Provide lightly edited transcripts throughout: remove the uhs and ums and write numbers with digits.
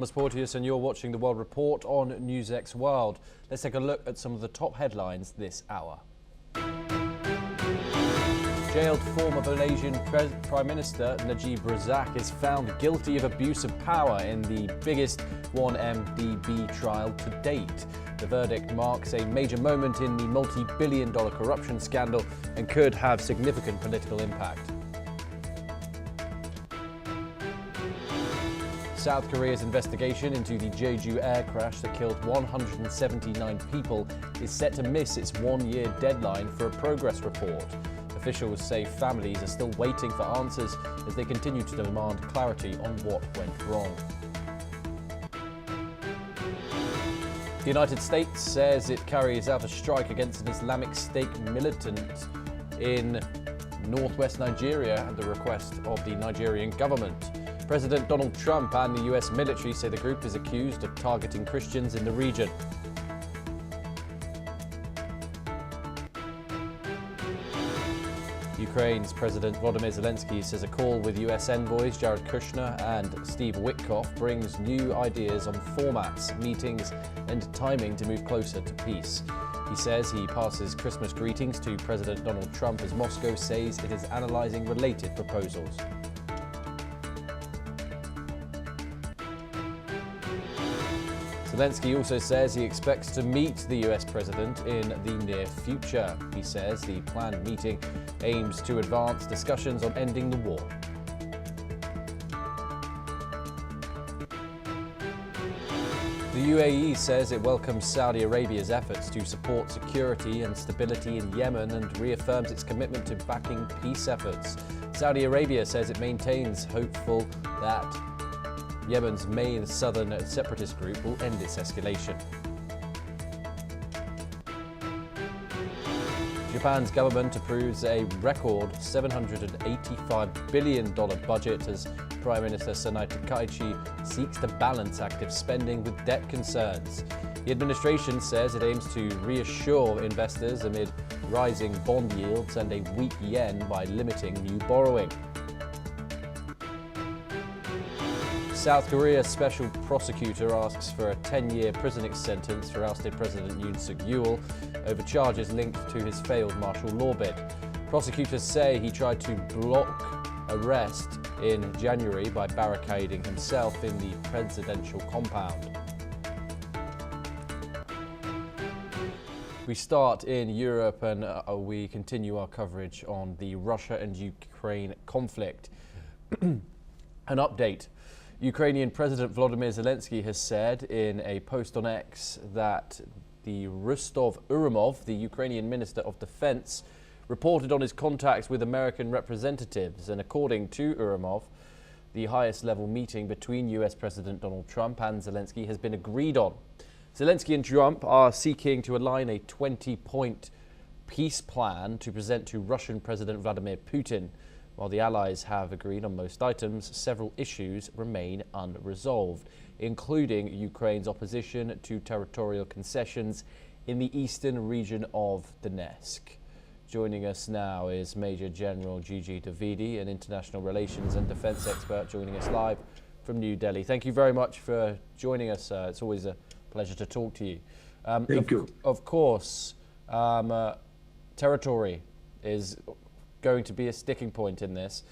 Thomas Porteous, and you're watching the World Report on NewsX World. Let's take a look at some of the top headlines this hour. Jailed former Malaysian Prime Minister Najib Razak is found guilty of abuse of power in the biggest 1MDB trial to date. The verdict marks a major moment in the multi-billion-dollar corruption scandal and could have significant political impact. South Korea's investigation into the Jeju air crash that killed 179 people is set to miss its one-year deadline for a progress report. Officials say families are still waiting for answers as they continue to demand clarity on what went wrong. The United States says it carries out a strike against an Islamic State militant in northwest Nigeria at the request of the Nigerian government. President Donald Trump and the US military say the group is accused of targeting Christians in the region. Ukraine's President Vladimir Zelensky says a call with US envoys Jared Kushner and Steve Witkoff brings new ideas on formats, meetings and timing to move closer to peace. He says he passes Christmas greetings to President Donald Trump as Moscow says it is analysing related proposals. Zelensky also says he expects to meet the US president in the near future. He says the planned meeting aims to advance discussions on ending the war. The UAE says it welcomes Saudi Arabia's efforts to support security and stability in Yemen and reaffirms its commitment to backing peace efforts. Saudi Arabia says it maintains hopeful that Yemen's main southern separatist group will end its escalation. Japan's government approves a record $785 billion budget as Prime Minister Sanai Takaichi seeks to balance active spending with debt concerns. The administration says it aims to reassure investors amid rising bond yields and a weak yen by limiting new borrowing. South Korea's special prosecutor asks for a 10-year prison sentence for ousted President Yoon Suk-yeol over charges linked to his failed martial law bid. Prosecutors say he tried to block arrest in January by barricading himself in the presidential compound. We start in Europe and we continue our coverage on the Russia and Ukraine conflict. An update. Ukrainian President Volodymyr Zelensky has said in a post on X that the Rostov-Urumov, the Ukrainian Minister of Defense, reported on his contacts with American representatives, and according to Urumov, the highest level meeting between US President Donald Trump and Zelensky has been agreed on. Zelensky and Trump are seeking to align a 20-point peace plan to present to Russian President Vladimir Putin. While the allies have agreed on most items, several issues remain unresolved, including Ukraine's opposition to territorial concessions in the eastern region of Donetsk. Joining us now is Major General Gigi Davidi, an international relations and defense expert, joining us live from New Delhi. Thank you very much for joining us. It's always a pleasure to talk to you. Thank you. Of course, territory is going to be a sticking point in this.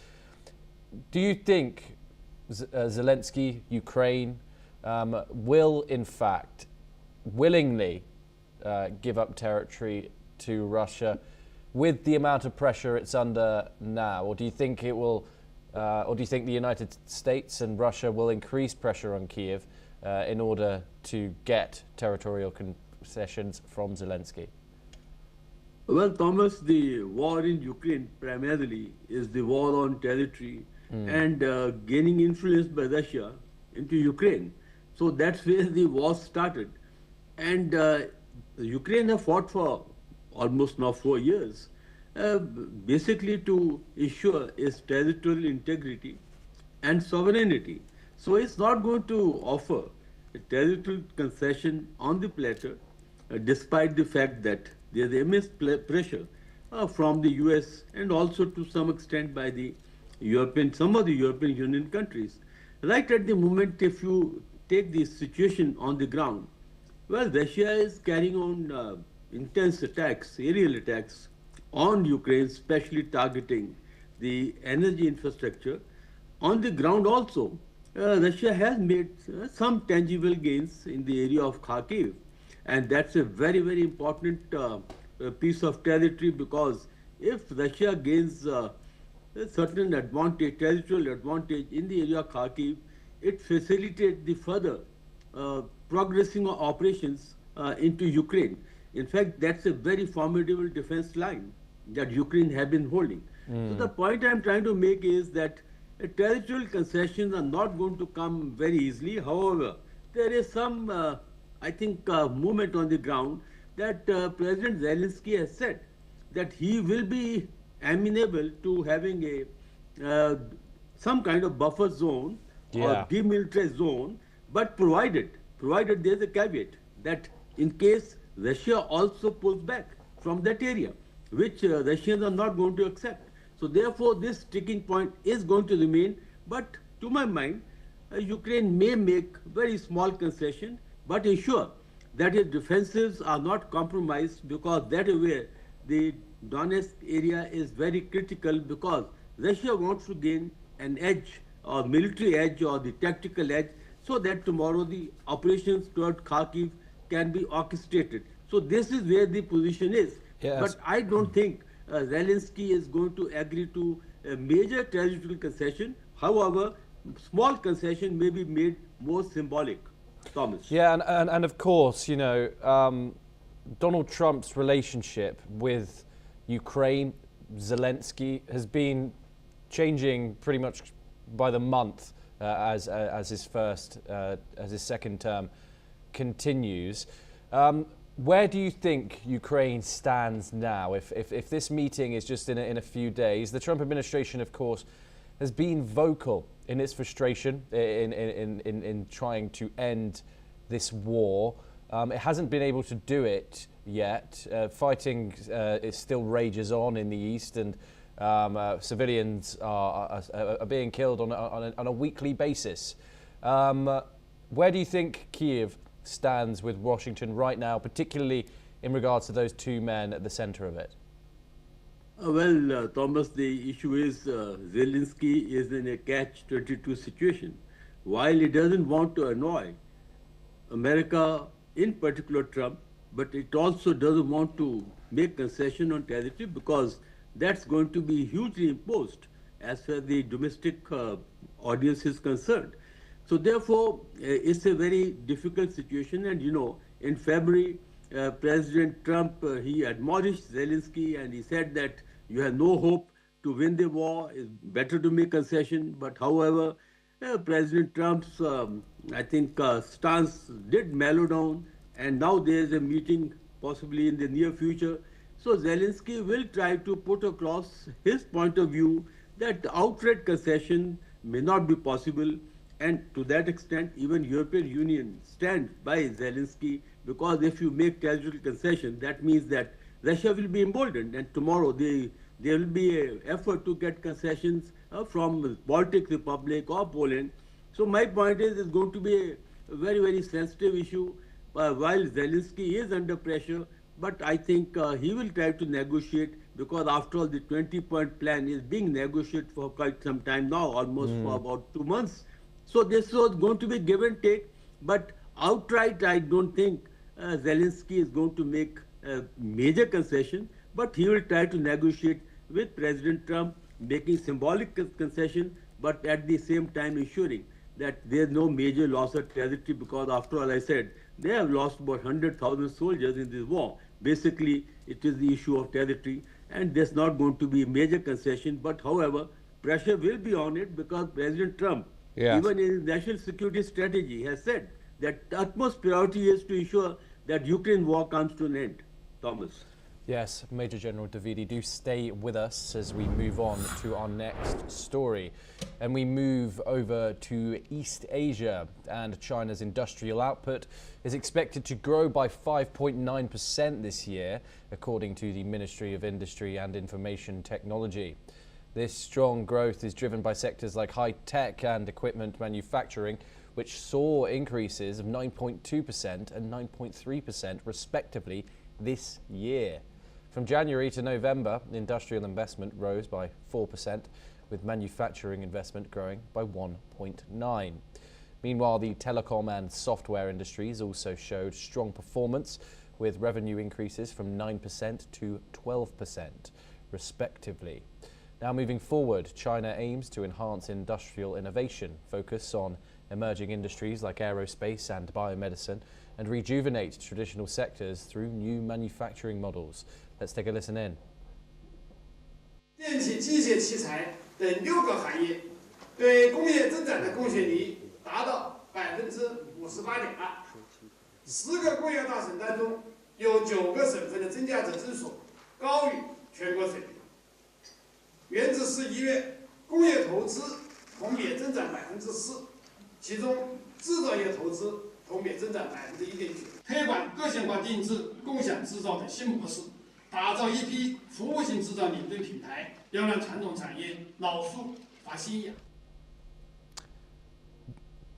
Do you think Zelensky, Ukraine, will in fact willingly give up territory to Russia with the amount of pressure it's under now, or do you think it will, or do you think the United States and Russia will increase pressure on Kiev in order to get territorial concessions from Zelensky? Well, Thomas, the war in Ukraine primarily is the war on territory and gaining influence by Russia into Ukraine. So that's where the war started. And Ukraine have fought for almost now 4 years, basically to ensure its territorial integrity and sovereignty. So it's not going to offer a territorial concession on the platter, despite the fact that there's immense pressure from the US and also to some extent by the some of the European Union countries. Right at the moment, if you take the situation on the ground, well, Russia is carrying on intense attacks, aerial attacks on Ukraine, especially targeting the energy infrastructure. On the ground also, Russia has made some tangible gains in the area of Kharkiv, and that's a very, very important piece of territory, because if Russia gains a certain advantage, territorial advantage in the area of Kharkiv, it facilitates the further progressing of operations into Ukraine. In fact, that's a very formidable defense line that Ukraine have been holding. So the point I'm trying to make is that territorial concessions are not going to come very easily. However, there is some, I think, movement on the ground that President Zelensky has said that he will be amenable to having some kind of buffer zone or demilitarized zone, but provided there's a caveat that in case Russia also pulls back from that area, which Russians are not going to accept. So therefore, this sticking point is going to remain. But to my mind, Ukraine may make very small concession, but ensure that its defensives are not compromised, because that is where the Donetsk area is very critical, because Russia wants to gain an edge, or military edge, or the tactical edge, so that tomorrow the operations toward Kharkiv can be orchestrated. So this is where the position is. Yes. But I don't think Zelensky is going to agree to a major territorial concession. However, small concession may be made more symbolic. Thomas. Yeah, and of course, you know, Donald Trump's relationship with Ukraine, Zelensky, has been changing pretty much by the month as his second term continues. Where do you think Ukraine stands now? If this meeting is just in a few days, the Trump administration, of course, has been vocal in its frustration in trying to end this war. It hasn't been able to do it yet. Fighting it still rages on in the east, and civilians are being killed on a weekly basis. Where do you think Kiev stands with Washington right now, particularly in regards to those two men at the center of it? Well, Thomas, the issue is Zelensky is in a catch-22 situation. While he doesn't want to annoy America, in particular Trump, but it also doesn't want to make concession on territory, because that's going to be hugely imposed as far as the domestic audience is concerned. So therefore, it's a very difficult situation. And you know, in February, President Trump, he admonished Zelensky, and he said that you have no hope to win the war, it's better to make concession. But however, President Trump's, I think, stance did mellow down, and now there is a meeting possibly in the near future. So Zelensky will try to put across his point of view that outright concession may not be possible. And to that extent, even European Union stands by Zelensky, because if you make territorial concession, that means that Russia will be emboldened, and tomorrow there will be an effort to get concessions from Baltic Republic or Poland. So my point is, it's going to be a very, very sensitive issue while Zelensky is under pressure, but I think he will try to negotiate, because after all, the 20-point plan is being negotiated for quite some time now, almost for about 2 months. So this was going to be give and take, but outright I don't think Zelensky is going to make a major concession, but he will try to negotiate with President Trump, making symbolic concession, but at the same time ensuring that there is no major loss of territory, because after all, I said, they have lost about 100,000 soldiers in this war. Basically, it is the issue of territory, and there's not going to be a major concession, but however, pressure will be on it, because President Trump, even in his national security strategy, has said that the utmost priority is to ensure that Ukraine war comes to an end. Thomas. Yes, Major General Davidi, do stay with us as we move on to our next story. And we move over to East Asia, and China's industrial output is expected to grow by 5.9% this year, according to the Ministry of Industry and Information Technology. This strong growth is driven by sectors like high-tech and equipment manufacturing, which saw increases of 9.2% and 9.3% respectively this year. From January to November, industrial investment rose by 4%, with manufacturing investment growing by 1.9%. Meanwhile, the telecom and software industries also showed strong performance, with revenue increases from 9% to 12%, respectively. Now moving forward, China aims to enhance industrial innovation, focus on emerging industries like aerospace and biomedicine, and rejuvenate traditional sectors through new manufacturing models. Let's take a listen in. 电气、机械、器材等6个行业对工业增长的贡献率达到58.2%。10个工业大省当中，有9个省份的增加者增速高于全国水平。截至11月，工业投资同比增长4%，其中制造业投资同比增长1.9%。推广个性化定制、共享制造等新模式，打造一批服务性制造领军品牌，要让传统产业老树发新芽。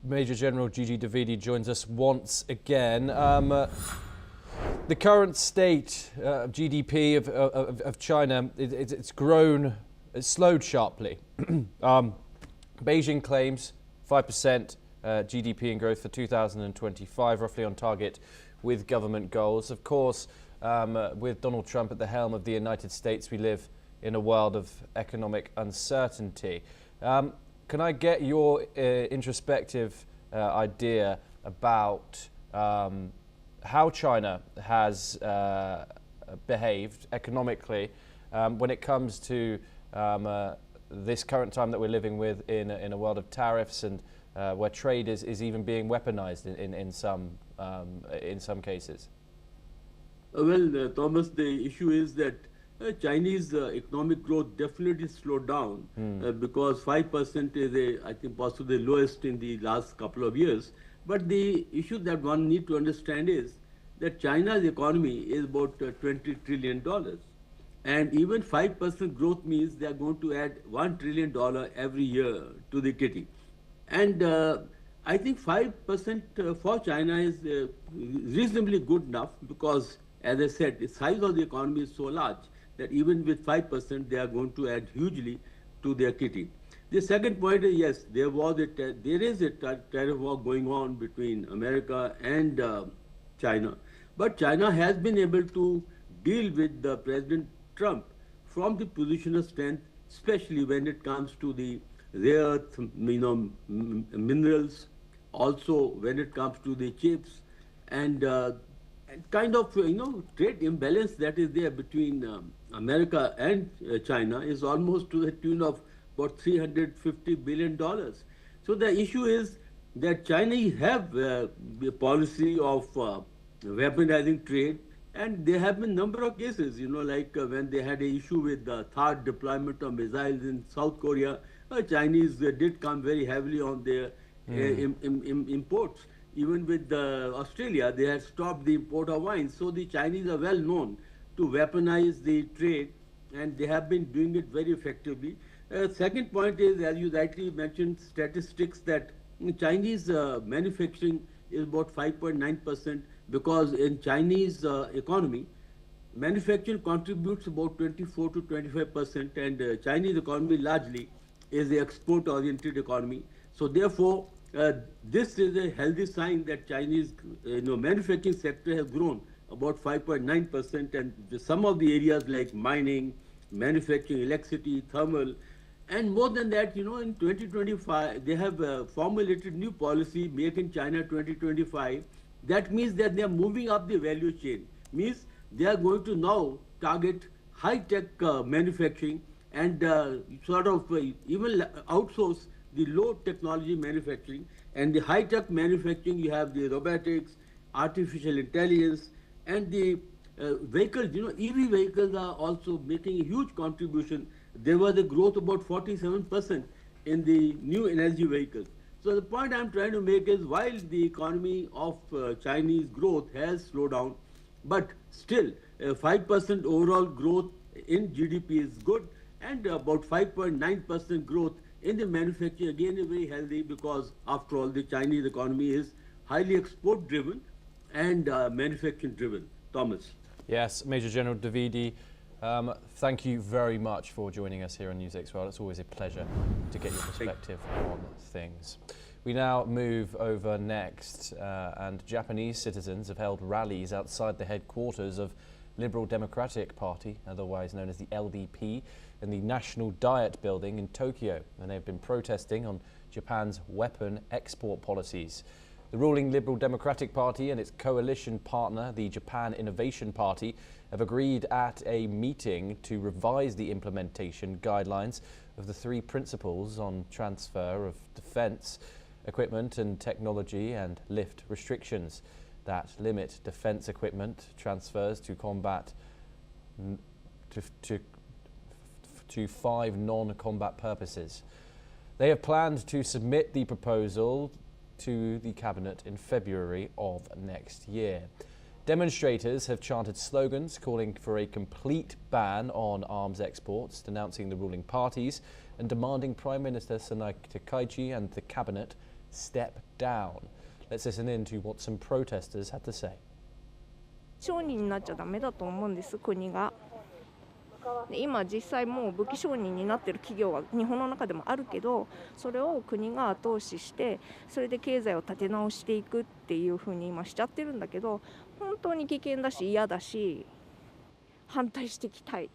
Major General Gigi Davidi joins us once again. The current state of GDP of China, it's grown, it's slowed sharply. Beijing claims 5% GDP in growth for 2025, roughly on target with government goals. Of course, with Donald Trump at the helm of the United States, we live in a world of economic uncertainty. Can I get your introspective idea about how China has behaved economically when it comes to this current time that we're living with in a world of tariffs and where trade is even being weaponized in some cases? Well, Thomas, the issue is that Chinese economic growth definitely slowed down because 5% is, I think, possibly the lowest in the last couple of years. But the issue that one need to understand is that China's economy is about $20 trillion. And even 5% growth means they are going to add $1 trillion every year to the kitty. And I think 5% for China is reasonably good enough because, as I said, the size of the economy is so large that even with 5%, they are going to add hugely to their kitty. The second point is, yes, there is a tariff war going on between America and China. But China has been able to deal with President Trump from the position of strength, especially when it comes to the rare earth, minerals, also when it comes to the chips, and kind of trade imbalance that is there between America and China is almost to the tune of about $350 billion. So the issue is that Chinese have a policy of weaponizing trade, and there have been a number of cases, like when they had an issue with the third deployment of missiles in South Korea, Chinese did come very heavily on their imports. Even with Australia, they had stopped the import of wine. So the Chinese are well known to weaponize the trade, and they have been doing it very effectively. Second point is, as you rightly mentioned, statistics that Chinese manufacturing is about 5.9% because in Chinese economy, manufacturing contributes about 24 to 25%, and Chinese economy largely is the export-oriented economy. So therefore, this is a healthy sign that Chinese manufacturing sector has grown about 5.9%, and some of the areas like mining, manufacturing, electricity, thermal, and more than that, in 2025, they have formulated new policy, Make in China 2025. That means that they are moving up the value chain. Means they are going to now target high-tech manufacturing and sort of even outsource the low technology manufacturing. And the high-tech manufacturing, you have the robotics, artificial intelligence, and the vehicles, EV vehicles are also making a huge contribution. There was a growth about 47% in the new energy vehicles. So the point I'm trying to make is, while the economy of Chinese growth has slowed down, but still 5% overall growth in GDP is good, and about 5.9% growth in the manufacturing, again, is very healthy because, after all, the Chinese economy is highly export-driven and manufacturing-driven. Thomas. Yes, Major General Davidi, thank you very much for joining us here on News World. It's always a pleasure to get your perspective on things. We now move over next, and Japanese citizens have held rallies outside the headquarters of Liberal Democratic Party, otherwise known as the LDP, in the National Diet Building in Tokyo, and they've been protesting on Japan's weapon export policies. The ruling Liberal Democratic Party and its coalition partner, the Japan Innovation Party, have agreed at a meeting to revise the implementation guidelines of the three principles on transfer of defense equipment and technology and lift restrictions that limit defense equipment transfers to combat to 5 non-combat purposes. They have planned to submit the proposal to the cabinet in February of next year. Demonstrators have chanted slogans calling for a complete ban on arms exports, denouncing the ruling parties and demanding Prime Minister Sanai Takaichi and the cabinet step down. Let's listen in to what some protesters had to say. 商人になっちゃダメだと思うんです、国が。今実際もう武器商人になっている企業は日本の中でもあるけど、それを国が後押ししてそれで経済を立て直していくっていう風に今しちゃってるんだけど、本当に危険だし嫌だし反対していきたい。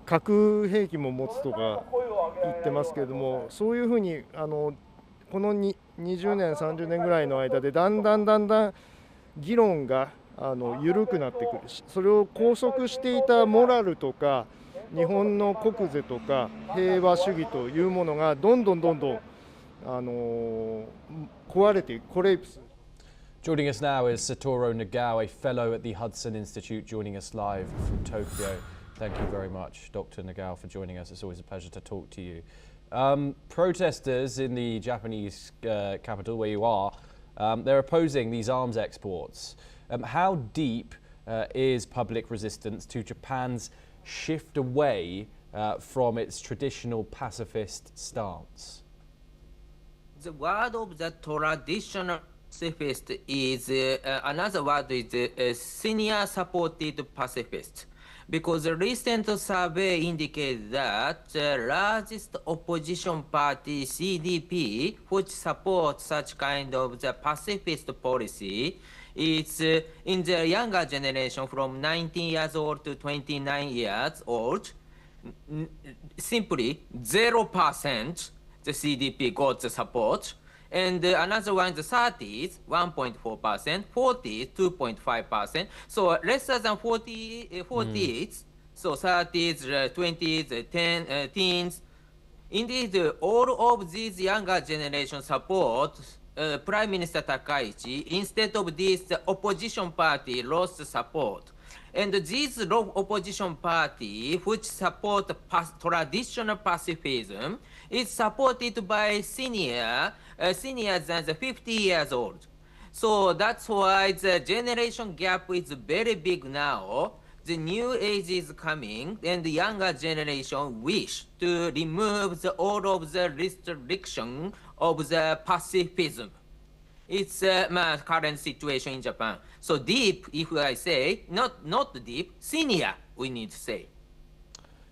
核兵器も持つとか言ってますけれども、そういうふうにこの20年30年ぐらいの間でだんだん議論が緩くなってくるし、それを拘束していたモラルとか日本の国是とか平和主義というものがどんどん壊れていく、コレイプス。Joining us now is Satoru Nagao, a fellow at the Hudson Institute, joining us live from Tokyo. Thank you very much, Dr. Nagao, for joining us. It's always a pleasure to talk to you. Protesters in the Japanese capital, where you are, they're opposing these arms exports. How deep is public resistance to Japan's shift away from its traditional pacifist stance? The word of the traditional pacifist is another word is senior supported pacifist. Because the recent survey indicates that the largest opposition party, CDP, which supports such kind of the pacifist policy, is in the younger generation from 19 years old to 29 years old. Simply 0% the CDP got the support. And another one in the 30s, 1.4%, 40s, 2.5%. So less than 40s, so 30s, 20s, teens. Indeed, all of these younger generation support Prime Minister Takaichi. Instead of this, the opposition party lost support. And this opposition party, which support traditional pacifism, is supported by seniors than the 50 years old. So that's why the generation gap is very big now. The new age is coming, and the younger generation wish to remove all of the restriction of the pacifism. It's my current situation in Japan. So deep, if I say, not deep, senior, we need to say.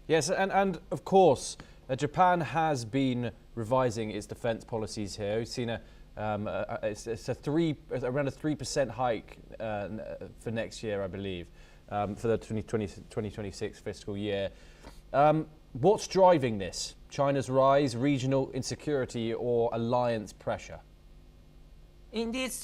Yes, and of course, Japan has been revising its defense policies here. We've seen around a 3% hike for next year, I believe, for the 2026 fiscal year. What's driving this? China's rise, regional insecurity, or alliance pressure? In this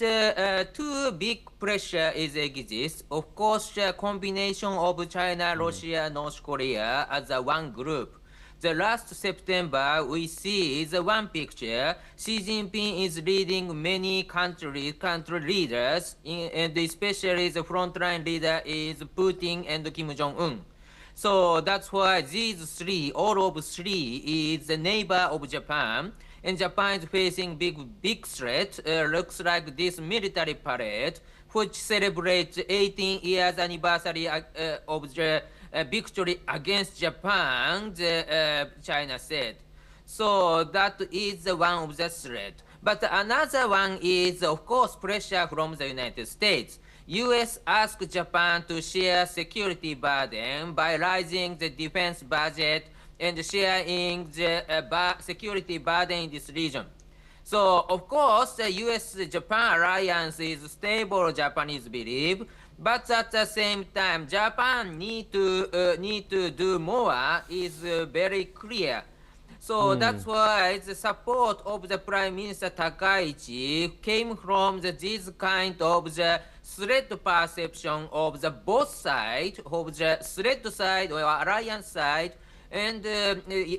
two big pressure exists. Of course, the combination of China, Russia, North Korea as a one group. The last September, we see the one picture. Xi Jinping is leading many country leaders, and especially the frontline leader is Putin and Kim Jong-un. So that's why these three, all of three, is the neighbor of Japan. And Japan is facing big threat. Looks like this military parade, which celebrates 18 years anniversary of the victory against Japan, China said. So that is one of the threat. But another one is, of course, pressure from the United States. U.S. asked Japan to share security burden by raising the defense budget and sharing the security burden in this region. So, of course, the U.S.-Japan alliance is stable, Japanese believe, but at the same time, Japan need to do more is very clear. So that's why the support of the Prime Minister Takaichi came from this kind of the threat perception of the both sides, of the threat side or alliance side, and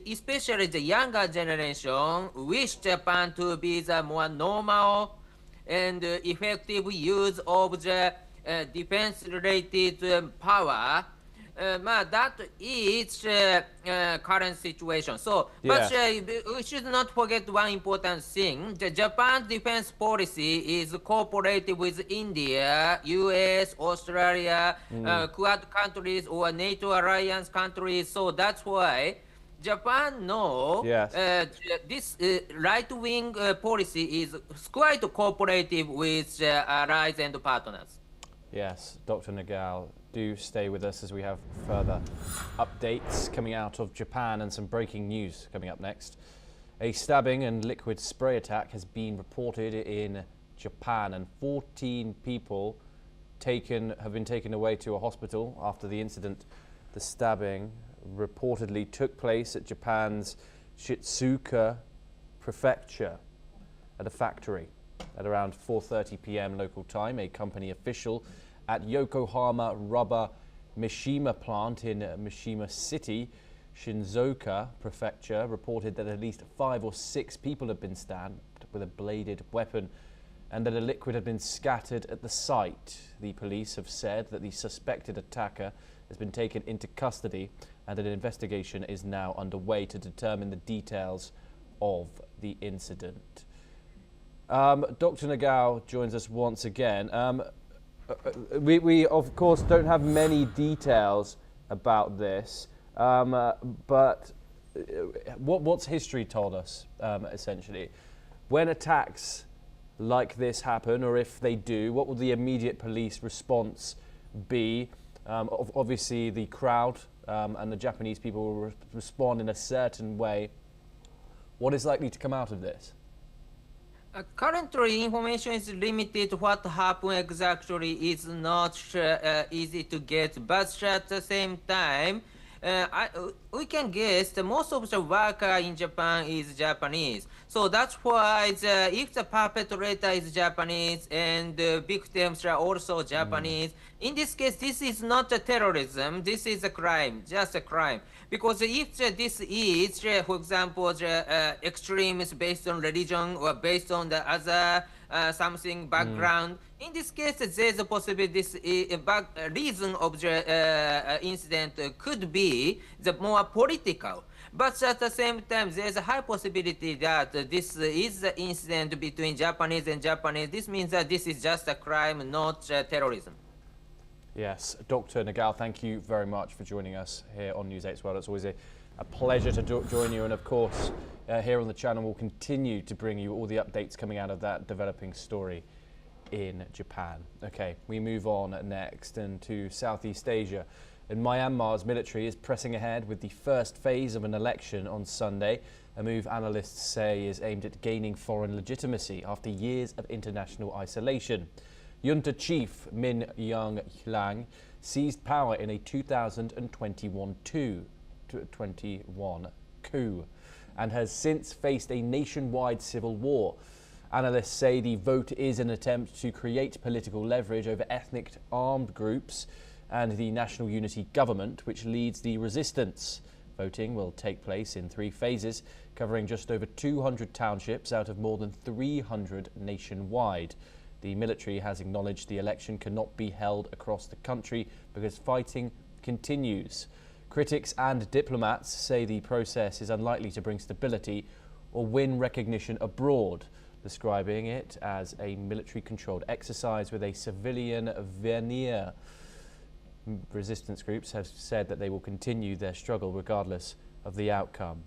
especially the younger generation wish Japan to be the more normal and effective use of the defense-related power. That is current situation. So, but we should not forget one important thing. The Japan's defense policy is cooperative with India, US, Australia, Quad countries or NATO alliance countries. So that's why Japan this right-wing policy is quite cooperative with allies and partners. Yes, Dr. Nagao, do stay with us as we have further updates coming out of Japan and some breaking news coming up next. A stabbing and liquid spray attack has been reported in Japan, and 14 people have been taken away to a hospital after the incident. The stabbing reportedly took place at Japan's Shizuoka prefecture at a factory at around 4:30 p.m. local time. A company official at Yokohama Rubber Mishima plant in Mishima City, Shizuoka prefecture, reported that at least 5 or 6 people had been stabbed with a bladed weapon and that a liquid had been scattered at the site. The police have said that the suspected attacker has been taken into custody and an investigation is now underway to determine the details of the incident. Dr. Nagao joins us once again. We of course don't have many details about this, but what's history told us, essentially? When attacks like this happen, or if they do, what will the immediate police response be? Obviously the crowd and the Japanese people will respond in a certain way. What is likely to come out of this? Currently, information is limited. What happened exactly is not easy to get, but at the same time, we can guess that most of the worker in Japan is Japanese. So that's why if the perpetrator is Japanese and the victims are also Japanese, in this case, this is not a terrorism, this is a crime, just a crime. Because if this is, for example, extremism based on religion or based on the other something background, in this case, there's a possibility this reason of the incident could be the more political. But at the same time, there's a high possibility that this is the incident between Japanese and Japanese. This means that this is just a crime, not terrorism. Yes, Dr. Nagao, thank you very much for joining us here on News 8's World. It's always a pleasure to join you, and of course, here on the channel, we'll continue to bring you all the updates coming out of that developing story in Japan. Okay, we move on next and to Southeast Asia. And Myanmar's military is pressing ahead with the first phase of an election on Sunday, a move analysts say is aimed at gaining foreign legitimacy after years of international isolation. Junta chief Min Aung Hlaing seized power in a 2021 coup and has since faced a nationwide civil war. Analysts say the vote is an attempt to create political leverage over ethnic armed groups and the National Unity Government, which leads the resistance. Voting will take place in 3 phases, covering just over 200 townships out of more than 300 nationwide. The military has acknowledged the election cannot be held across the country because fighting continues. Critics and diplomats say the process is unlikely to bring stability or win recognition abroad, describing it as a military-controlled exercise with a civilian veneer. Resistance groups have said that they will continue their struggle regardless of the outcome.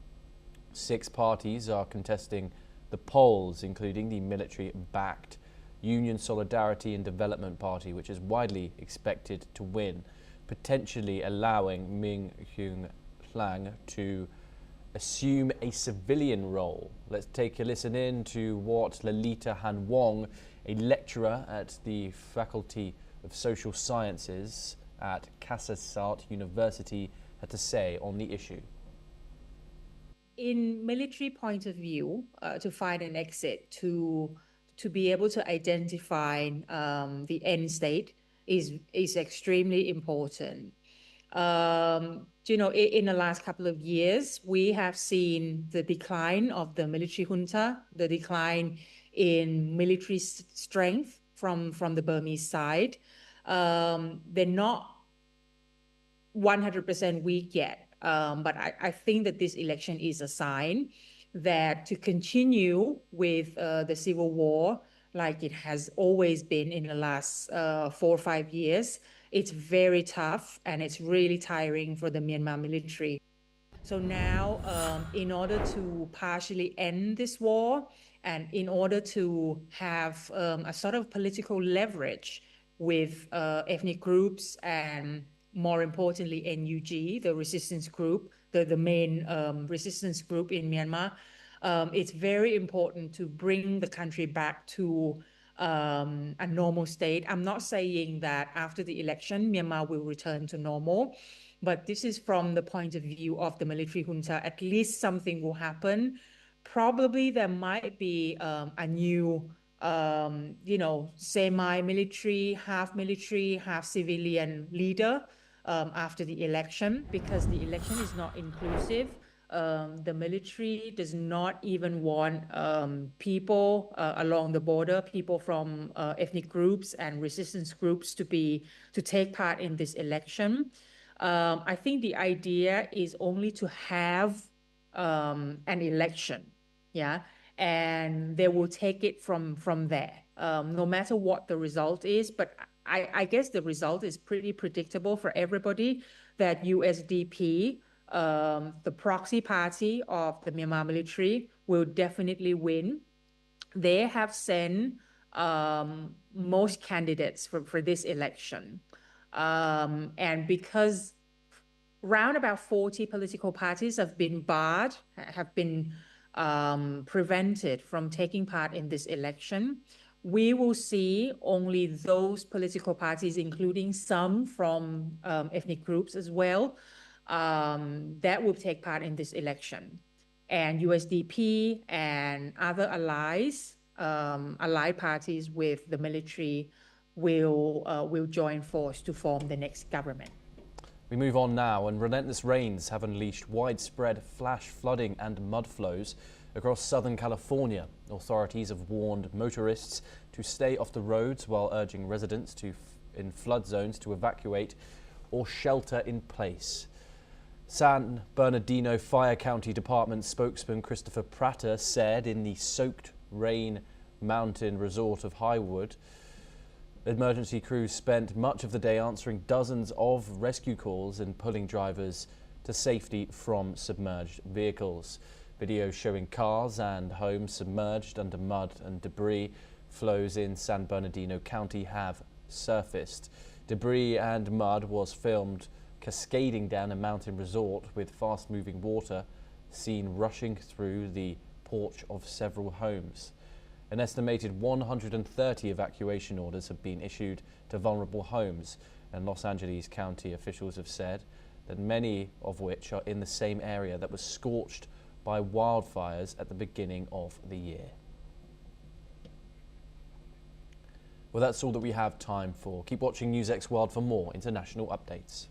6 parties are contesting the polls, including the military-backed Union Solidarity and Development Party, which is widely expected to win, potentially allowing Min Aung to assume a civilian role. Let's take a listen in to what Lalita Han Wong, a lecturer at the Faculty of Social Sciences at Kasetsart University, had to say on the issue. In military point of view, to find an exit, to be able to identify the end state is extremely important. You know, in the last couple of years, we have seen the decline of the military junta, the decline in military strength from the Burmese side. They're not 100% weak yet. But I think that this election is a sign that to continue with the civil war, like it has always been in the last 4 or 5 years, it's very tough and it's really tiring for the Myanmar military. So now, in order to partially end this war and in order to have a sort of political leverage with ethnic groups and more importantly, NUG, the resistance group, the main resistance group in Myanmar, it's very important to bring the country back to a normal state. I'm not saying that after the election, Myanmar will return to normal, but this is from the point of view of the military junta. At least something will happen. Probably there might be a new you know, semi-military, half civilian leader after the election, because the election is not inclusive. The military does not even want people along the border, people from ethnic groups and resistance groups to take part in this election. I think the idea is only to have an election, yeah, and they will take it from there, no matter what the result is. But I guess the result is pretty predictable for everybody, that USDP, the proxy party of the Myanmar military, will definitely win. They have sent most candidates for this election. And because round about 40 political parties have been barred, have been prevented from taking part in this election, we will see only those political parties, including some from ethnic groups as well, that will take part in this election. And USDP and other allies, allied parties with the military will join force to form the next government. We move on now, and relentless rains have unleashed widespread flash flooding and mud flows across Southern California. Authorities have warned motorists to stay off the roads while urging residents in flood zones to evacuate or shelter in place. San Bernardino Fire County Department spokesman Christopher Prater said in the soaked rain mountain resort of Highwood, emergency crews spent much of the day answering dozens of rescue calls and pulling drivers to safety from submerged vehicles. Videos showing cars and homes submerged under mud and debris flows in San Bernardino County have surfaced. Debris and mud was filmed cascading down a mountain resort with fast-moving water seen rushing through the porch of several homes. An estimated 130 evacuation orders have been issued to vulnerable homes, and Los Angeles County officials have said that many of which are in the same area that was scorched by wildfires at the beginning of the year. Well, that's all that we have time for. Keep watching NewsX World for more international updates.